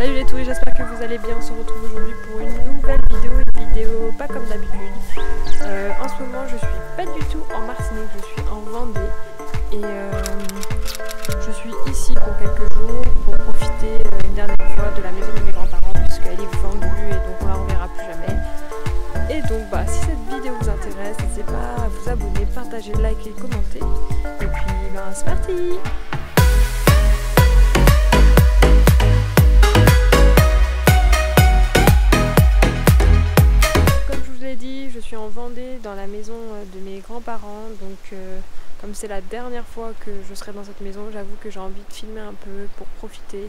Salut les touris, j'espère que vous allez bien. On se retrouve aujourd'hui pour une nouvelle vidéo, pas comme d'habitude. En ce moment je suis pas du tout en Martinique, je suis en Vendée et je suis ici pour quelques jours pour profiter une dernière fois de la maison de mes grands-parents puisqu'elle est vendue et donc on la reverra plus jamais. Et donc si cette vidéo vous intéresse, n'hésitez pas à vous abonner, partager, liker, commenter. Et puis c'est parti! Je suis en Vendée dans la maison de mes grands-parents, donc comme c'est la dernière fois que je serai dans cette maison, j'avoue que j'ai envie de filmer un peu pour profiter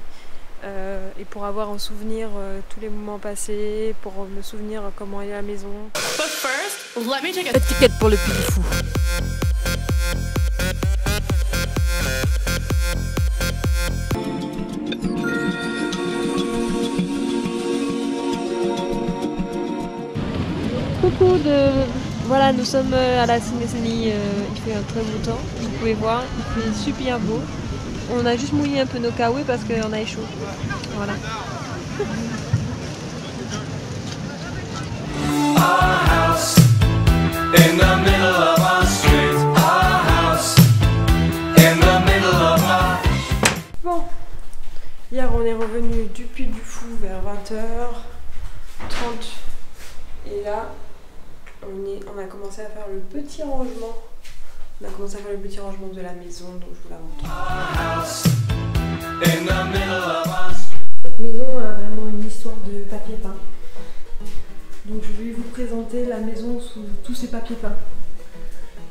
et pour avoir en souvenir tous les moments passés, pour me souvenir comment est la maison. But first, let me take a ticket pour le Puy du Fou. Coucou Voilà, nous sommes à la Sénécénie, il fait un très beau temps, vous pouvez voir, il fait super beau. On a juste mouillé un peu nos kawaii parce qu'on a chaud. Voilà. Bon, hier on est revenu du Puy du Fou vers 20h30 et là on a commencé à faire le petit rangement. On a commencé à faire le petit rangement de la maison, donc je vous la montre. Cette maison a vraiment une histoire de papier peint. Donc je vais vous présenter la maison sous tous ces papiers peints.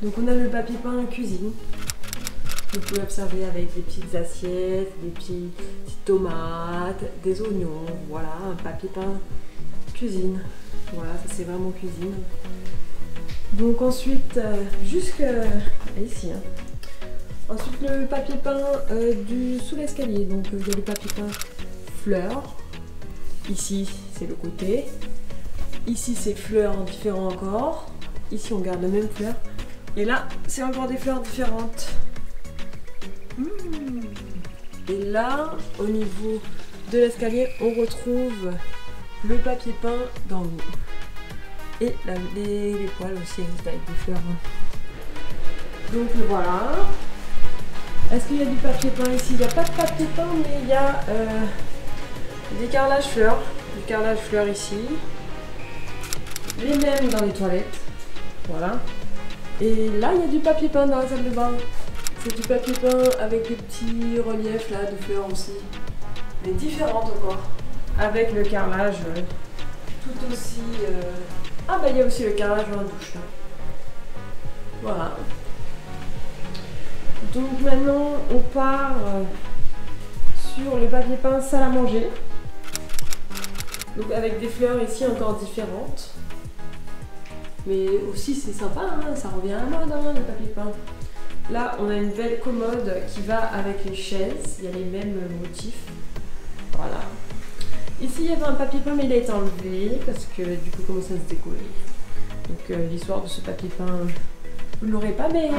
Donc on a le papier peint cuisine. Vous pouvez observer avec des petites assiettes, des petites tomates, des oignons. Voilà, un papier peint cuisine. Voilà, ça c'est vraiment cuisine. Donc ensuite, jusqu'à ici. Ensuite le papier peint sous l'escalier. Donc il y a le papier peint fleurs. Ici c'est le côté. Ici c'est fleurs différents encore. Ici on garde la même fleur. Et là c'est encore des fleurs différentes. Et là au niveau de l'escalier on retrouve le papier peint d'en haut. Et les poils aussi avec des fleurs. Donc voilà. Est-ce qu'il y a du papier peint ici? Il n'y a pas de papier peint, mais il y a des carrelages fleurs. Du carrelage fleurs ici. Les mêmes dans les toilettes. Voilà. Et là, il y a du papier peint dans la salle de bain. C'est du papier peint avec des petits reliefs là de fleurs aussi. Mais différentes encore. Avec le carrelage tout aussi... il y a aussi le carrelage dans la douche là. Voilà. Donc maintenant on part sur le papier peint salle à manger. Donc avec des fleurs ici encore différentes. Mais aussi c'est sympa, hein, ça revient à la mode hein, le papier peint. Là on a une belle commode qui va avec les chaises, il y a les mêmes motifs. Voilà. Ici il y avait un papier peint mais il a été enlevé parce que du coup commence à se décoller. Donc l'histoire de ce papier peint, vous ne l'aurez pas mais... Je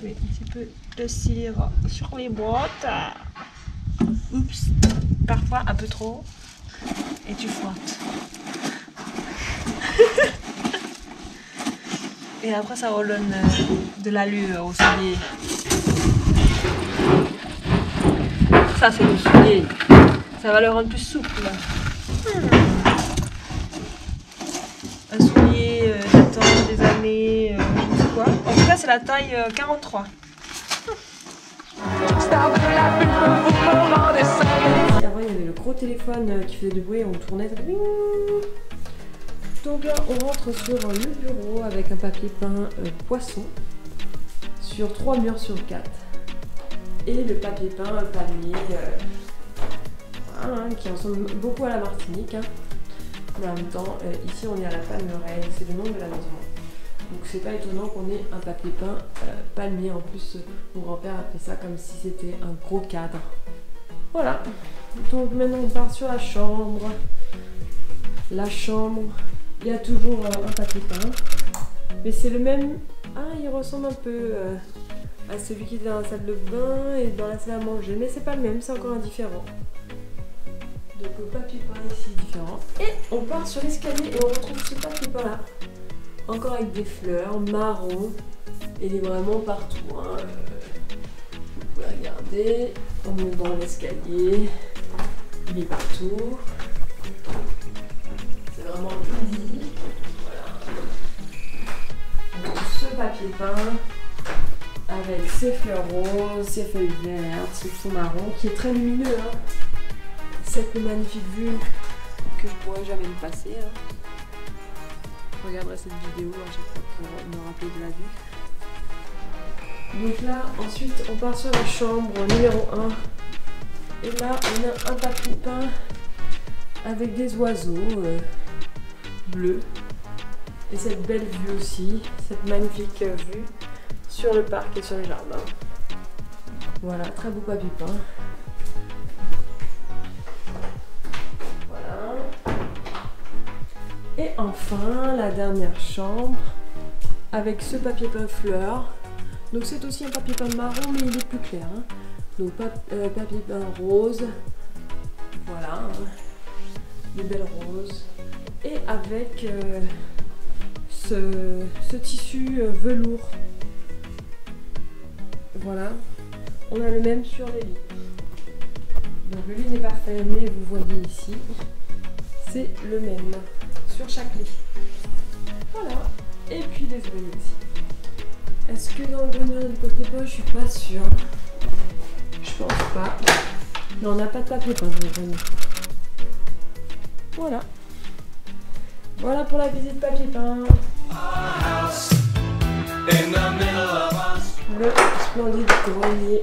mets un petit peu de cire sur les boîtes. Oups, parfois un peu trop. Et tu frottes. Et après ça redonne de l'allure au soulier. Ça c'est le soulier, ça va le rendre plus souple. Un soulier datant des années, je ne sais quoi. En tout cas c'est la taille 43. Avant il y avait le gros téléphone qui faisait du bruit, on tournait. Donc là on rentre sur le bureau avec un papier peint poisson sur 3 murs sur 4. Et le papier peint palmier qui ressemble beaucoup à la Martinique. Hein. Mais en même temps, ici on est à la Palmeraie, c'est le nom de la maison. Donc c'est pas étonnant qu'on ait un papier peint palmier. En plus, mon grand-père a fait ça comme si c'était un gros cadre. Voilà. Donc maintenant on part sur la chambre. La chambre, il y a toujours un papier peint. Mais c'est le même... Ah, il ressemble un peu... à celui qui est dans la salle de bain et dans la salle à manger, mais c'est pas le même, c'est encore un différent. Donc le papier peint ici est différent. Et on part sur l'escalier et on retrouve ce papier peint là. Encore avec des fleurs, marron. Et il est vraiment partout. Hein. Vous pouvez regarder. On monte dans l'escalier. Il est partout. C'est vraiment easy. Voilà. Donc ce papier peint avec ses fleurs roses, ses feuilles vertes, ce fond marron qui est très lumineux. Hein. Cette magnifique vue que je pourrais jamais me passer. Hein. Je regarderai cette vidéo à chaque fois pour me rappeler de la vue. Donc là, ensuite, on part sur la chambre numéro 1. Et là, on a un papier peint avec des oiseaux bleus. Et cette belle vue aussi, cette magnifique vue sur le parc et sur les jardins. Voilà, très beau papier peint. Et enfin, la dernière chambre avec ce papier peint fleurs. Donc c'est aussi un papier peint marron, mais il est plus clair. Hein. Donc papier peint rose. Voilà. Hein. Des belles roses. Et avec ce tissu velours. Voilà. On a le même sur les lits. Donc le lit n'est pas fermé, vous voyez ici. C'est le même. Sur chaque lit. Voilà. Et puis des oreillers aussi. Est-ce que dans le grenier du papier peint, je suis pas sûre. Je pense pas. Non, on n'a pas de papier peint dans le grenier. Voilà. Voilà pour la visite papier peint. Le splendide grenier.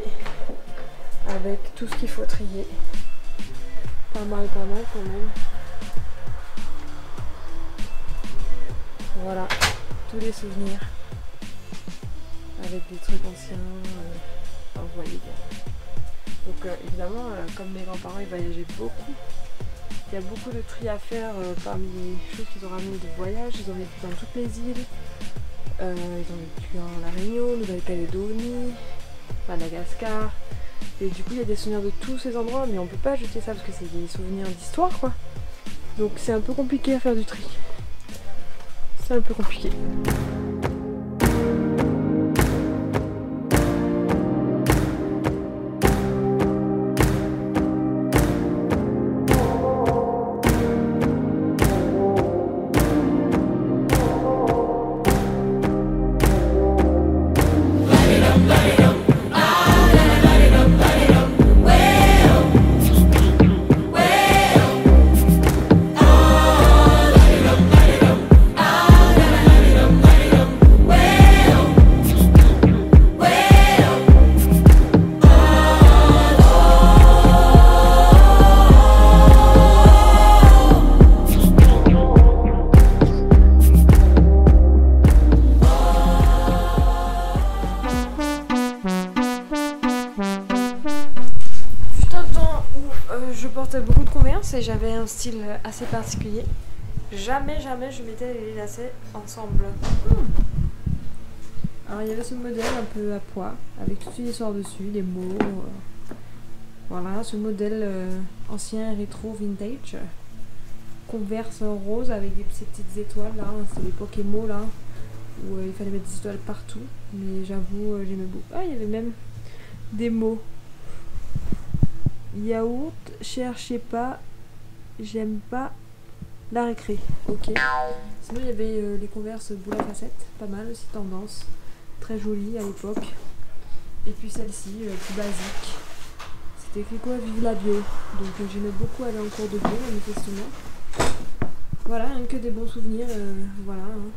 Avec tout ce qu'il faut trier. Pas mal quand même. Voilà, tous les souvenirs avec des trucs anciens, vous voyez bien. Donc évidemment, comme mes grands-parents ils voyageaient beaucoup, il y a beaucoup de tri à faire parmi les choses qu'ils ont ramenées de voyage. Ils ont vécu dans toutes les îles, ils ont vécu en La Réunion, Nouvelle-Calédonie, Madagascar. Et du coup il y a des souvenirs de tous ces endroits, mais on peut pas jeter ça parce que c'est des souvenirs d'histoire quoi. Donc c'est un peu compliqué à faire du tri. C'est un peu compliqué. Je portais beaucoup de Converse et j'avais un style assez particulier. Jamais je mettais les lacets ensemble. Alors il y avait ce modèle un peu à pois avec toutes les histoires dessus, des mots. Voilà, ce modèle ancien rétro vintage. Converse rose avec ces petites étoiles là, c'est les Pokémon là, où il fallait mettre des étoiles partout. Mais j'avoue, j'aimais beaucoup. Ah, il y avait même des mots. Yaourt, cherchez pas, j'aime pas la récré. Ok. Sinon il y avait les Converse boule à facettes, pas mal aussi, tendance. Très jolie à l'époque. Et puis celle-ci, plus basique. C'était écrit quoi? Vive la bio. Donc j'aimais beaucoup aller en cours de bio manifestement. Voilà, hein, que des bons souvenirs. Voilà. Hein.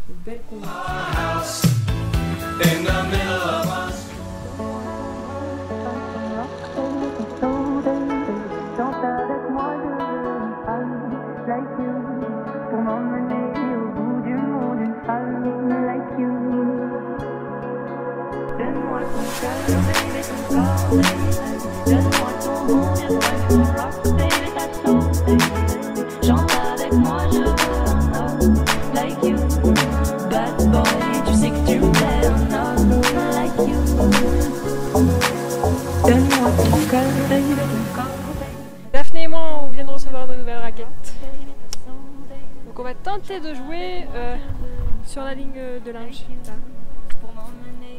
De belles Converse. Donne-moi ton nom, chante avec moi, je veux un homme like you. Bad boy, tu sais que tu me plais, un homme like you. arrêter de jouer sur la ligne de linge. Là.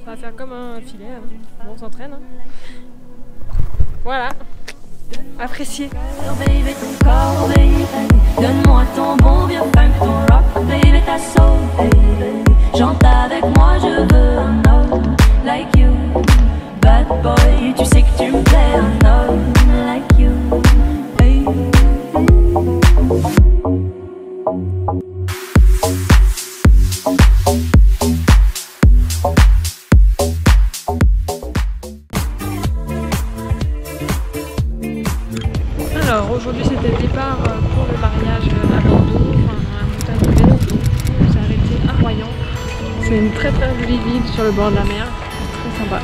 Ça va faire comme un filet. Hein. Bon, on s'entraîne. Hein. Voilà. Appréciez. Baby, ton corps, baby, donne-moi ton bon vieux funk, ton rock, baby, ta soul, baby. Chante avec moi, je veux un homme like you. Bad boy, tu sais que tu me plais, un homme like you. Hey. Alors aujourd'hui c'était le départ pour le mariage à Bordeaux, enfin à Montagne-Vélo. On s'est arrêté à Royan. C'est une très très jolie ville sur le bord de la mer, très sympa.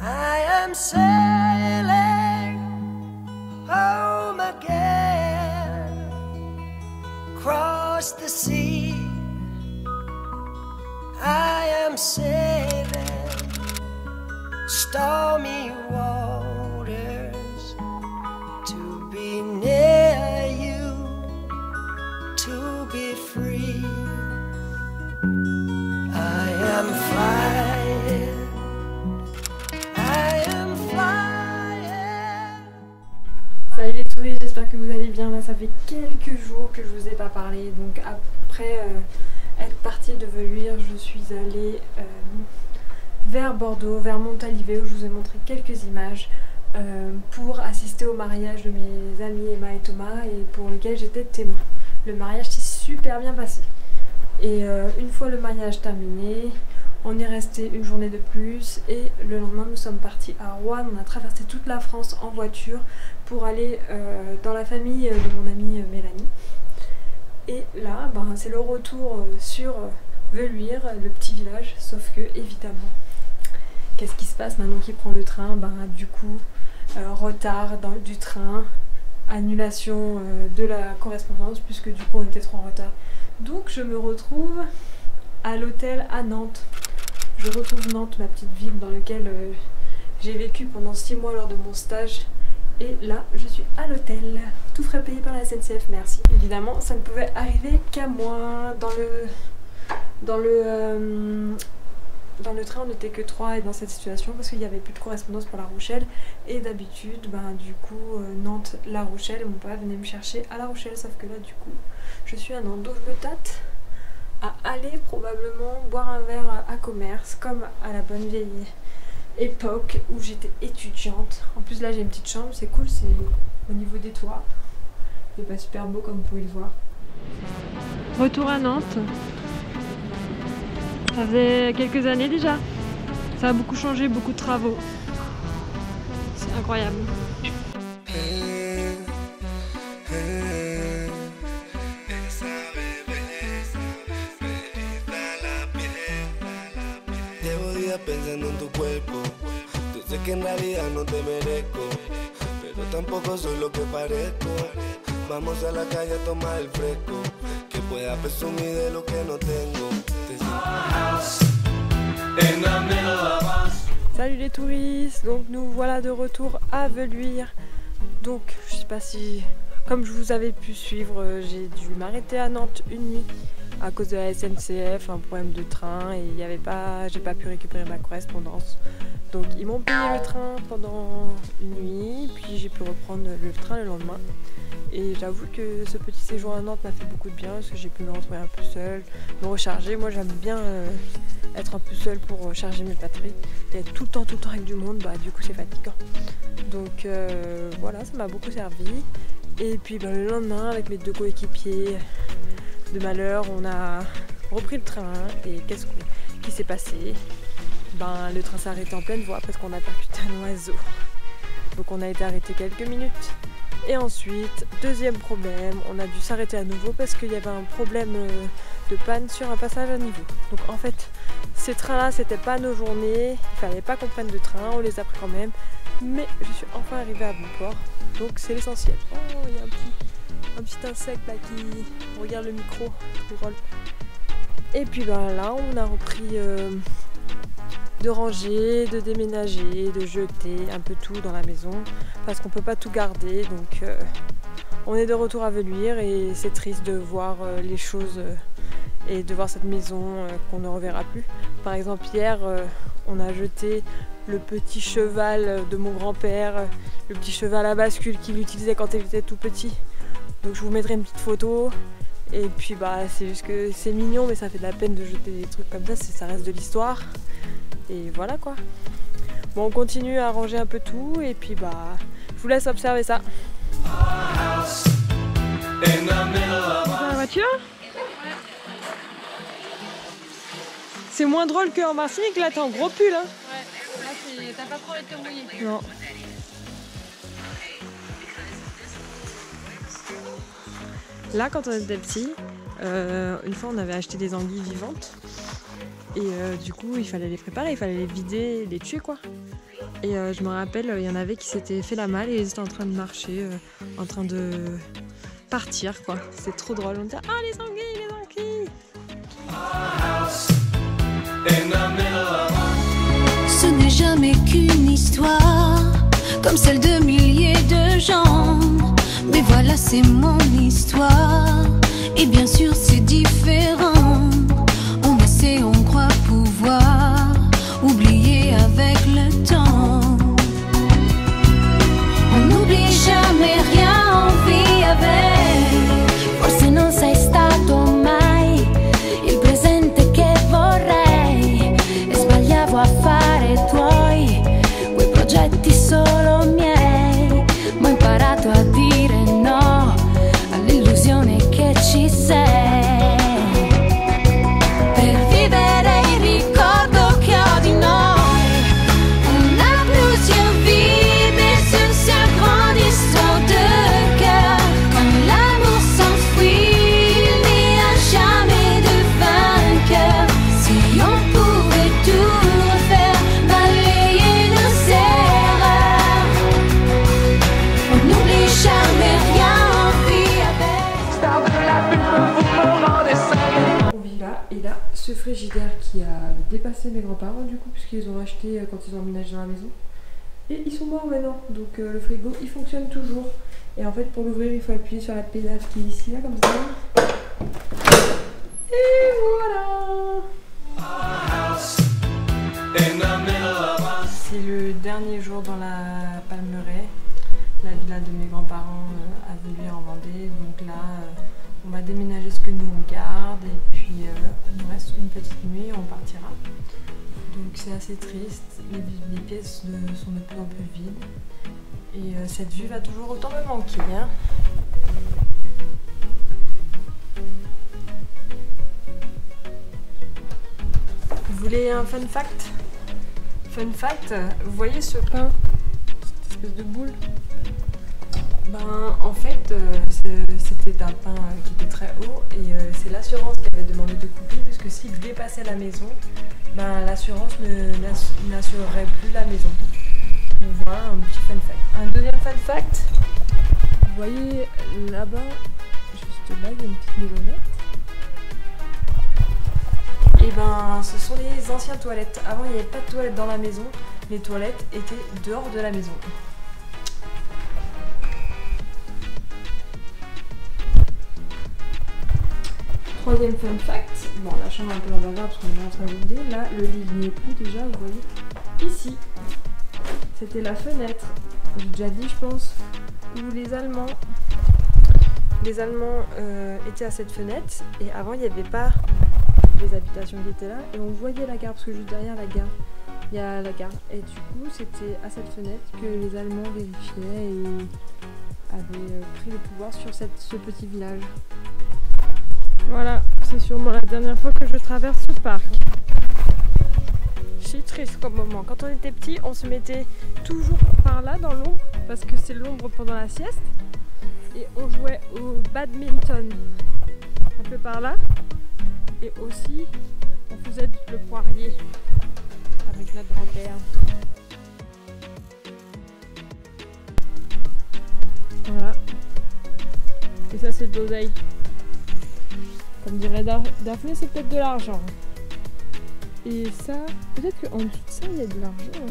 I am sailing home again, across the sea. I am sailing stormy waters to be near you, to be free. I am flying. Salut les touristes, j'espère que vous allez bien. Là ça fait quelques jours que je vous ai pas parlé, donc après être partie de Veluire, je suis allée vers Bordeaux, vers Montalivet, où je vous ai montré quelques images pour assister au mariage de mes amis Emma et Thomas et pour lequel j'étais témoin. Le mariage s'est super bien passé et une fois le mariage terminé, on est resté une journée de plus et le lendemain nous sommes partis à Roanne. On a traversé toute la France en voiture pour aller dans la famille de mon amie Mélanie. Et là, ben, c'est le retour sur Veluire, le petit village, sauf que évidemment, qu'est-ce qui se passe maintenant qu'il prend le train? Ben, du coup, retard du train, annulation de la correspondance puisque du coup on était trop en retard. Donc je me retrouve à l'hôtel à Nantes. Je retrouve Nantes, ma petite ville dans laquelle j'ai vécu pendant 6 mois lors de mon stage. Et là, je suis à l'hôtel, tout frais payé par la SNCF, merci. Évidemment, ça ne pouvait arriver qu'à moi. Dans le train, on n'était que 3 et dans cette situation parce qu'il n'y avait plus de correspondance pour La Rochelle. Et d'habitude, ben, du coup, Nantes, La Rochelle, mon père venait me chercher à La Rochelle. Sauf que là, du coup, je suis à Nantes. Donc je me tâte à aller probablement boire un verre à commerce, comme à la bonne vieille époque où j'étais étudiante. En plus là j'ai une petite chambre, c'est cool, c'est au niveau des toits. C'est pas super beau comme vous pouvez le voir. Retour à Nantes. Ça faisait quelques années déjà. Ça a beaucoup changé, beaucoup de travaux. C'est incroyable. Pensando en tu cuerpo, yo sé que en realidad no te merezco, pero tampoco soy lo que parezco. Vamos a la calle a tomar el fresco, que pueda presumir de lo que no tengo. Salut les touristes, donc nous voilà de retour à Veluire. Donc je sais pas si, comme je vous avais pu suivre, j'ai dû m'arrêter à Nantes une nuit à cause de la SNCF, un problème de train et j'ai pas pu récupérer ma correspondance. Donc ils m'ont payé le train pendant une nuit, puis j'ai pu reprendre le train le lendemain. Et j'avoue que ce petit séjour à Nantes m'a fait beaucoup de bien parce que j'ai pu me retrouver un peu seule, me recharger. Moi j'aime bien être un peu seule pour charger mes batteries. Et être tout le temps avec du monde, bah du coup c'est fatigant. Donc voilà, ça m'a beaucoup servi. Et puis bah, le lendemain avec mes 2 coéquipiers de malheur, on a repris le train et qu'est-ce qui s'est passé? Ben, le train s'est arrêté en pleine voie parce qu'on a percuté un oiseau. Donc on a été arrêté quelques minutes. Et ensuite, deuxième problème, on a dû s'arrêter à nouveau parce qu'il y avait un problème de panne sur un passage à niveau. Donc en fait, ces trains-là, c'était pas nos journées, il fallait pas qu'on prenne de train, on les a pris quand même. Mais je suis enfin arrivée à bon port, donc c'est l'essentiel. Oh, il y a un petit insecte là qui regarde le micro, qui roule. Et puis ben là, on a repris de ranger, de déménager, de jeter un peu tout dans la maison parce qu'on peut pas tout garder. Donc on est de retour à Velluire et c'est triste de voir les choses et de voir cette maison qu'on ne reverra plus. Par exemple hier on a jeté le petit cheval de mon grand-père, le petit cheval à bascule qu'il utilisait quand il était tout petit. Donc je vous mettrai une petite photo. Et puis bah c'est juste que c'est mignon, mais ça fait de la peine de jeter des trucs comme ça reste de l'histoire. Et voilà quoi. Bon, on continue à ranger un peu tout et puis bah je vous laisse observer ça. Dans la voiture ? C'est moins drôle qu'en Martinique, là t'es en gros pull hein. Ouais, là t'as pas trop été mouillé. Non. Là quand on était petit, une fois on avait acheté des anguilles vivantes et du coup il fallait les préparer, il fallait les vider, les tuer quoi. Et je me rappelle, il y en avait qui s'étaient fait la malle et ils étaient en train de marcher, en train de partir quoi. C'est trop drôle, on disait ah les anguilles, les anguilles. Ce n'est jamais qu'une histoire comme celle de milliers de gens. Mais voilà, c'est mon histoire. Et bien sûr, c'est différent. On essaie, on croit pouvoir oublier avec le temps. On n'oublie jamais rien, on vit avec. Forse non sei stato mai il presente che vorrei. E sbagliavo a fare tuoi quei progetti solo miei. Ma ho imparato a dire no all'illusione che ci sei. Per vivere il ricordo che ho di noi. On a plusieurs vies, mais c'est un grand histoire de cœur. Quand l'amour s'enfuit, il n'y a jamais de vainqueur. Si on pouvait tout refaire, balayer nos erreurs. On n'oublie jamais rien, on vit avec. On vit là et là ce frigidaire qui a dépassé mes grands-parents du coup puisqu'ils ont acheté quand ils ont emménagé dans la maison. Et ils sont morts maintenant, donc le frigo il fonctionne toujours. Et en fait pour l'ouvrir il faut appuyer sur la pédale qui est ici là comme ça. Et voilà. C'est le dernier jour dans la Palmeraie, la villa de mes grands-parents à Velluire en Vendée. Donc là on va déménager ce que nous on garde et puis il nous reste une petite nuit et on partira. Donc c'est assez triste, les pièces sont de plus en plus vides et cette vue va toujours autant me manquer hein. Vous voulez un fun fact? Fun fact, vous voyez ce pain, cette espèce de boule? Ben en fait c'était un pain qui était très haut et c'est l'assurance qui avait demandé de couper parce que s'il dépassait la maison, ben l'assurance n'assurerait plus la maison. Donc voilà un petit fun fact. Un deuxième fun fact, vous voyez là-bas, juste là il y a une petite maisonnette. Et ben ce sont les anciennes toilettes. Avant il n'y avait pas de toilettes dans la maison, les toilettes étaient dehors de la maison. Troisième fun fact, bon la chambre est un peu en bazar parce qu'on est en train de vider, là le lit n'y est plus déjà, vous voyez. Ici, c'était la fenêtre, j'ai déjà dit je pense, où les Allemands étaient à cette fenêtre et avant il n'y avait pas les habitations qui étaient là et on voyait la gare parce que juste derrière la gare, il y a la gare. Et du coup c'était à cette fenêtre que les Allemands vérifiaient et avaient pris le pouvoir sur ce petit village. Voilà, c'est sûrement la dernière fois que je traverse ce parc. C'est triste comme moment. Quand on était petit, on se mettait toujours par là dans l'ombre parce que c'est l'ombre pendant la sieste. Et on jouait au badminton un peu par là. Et aussi, on faisait le poirier avec notre grand-père. Voilà. Et ça, c'est de l'oseille. Comme dirait Daphné, c'est peut-être de l'argent. Et ça, peut-être qu'en dessous de ça, il y a de l'argent.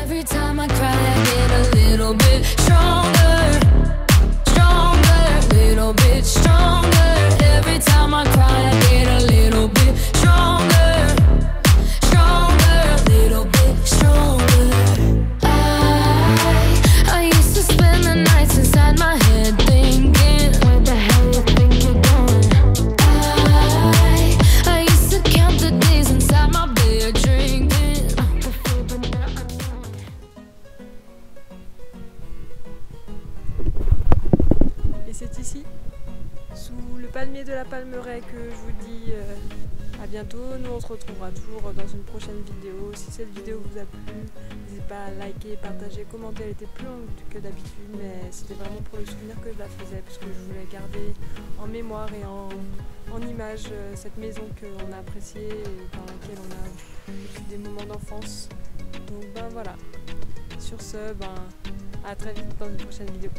Every time I cry, I get a little bit stronger, stronger, little bit stronger. Every time I cry, I get a little bit stronger, stronger, little bit stronger. I used to spend the nights inside my head thinking, where the hell you think you're going? I used to count the days inside my bed drinking. Et c'est ici, sous le palmier de la Palmeraie, que je vous dis à bientôt. Nous on se retrouvera toujours dans une prochaine vidéo. Si cette vidéo vous a plu, n'hésitez pas à liker, partager, commenter. Elle était plus longue que d'habitude, mais c'était vraiment pour le souvenir que je la faisais, parce que je voulais garder en mémoire et en image cette maison qu'on a appréciée et dans laquelle on a vécu des moments d'enfance. Donc ben voilà, sur ce, ben à très vite dans une prochaine vidéo.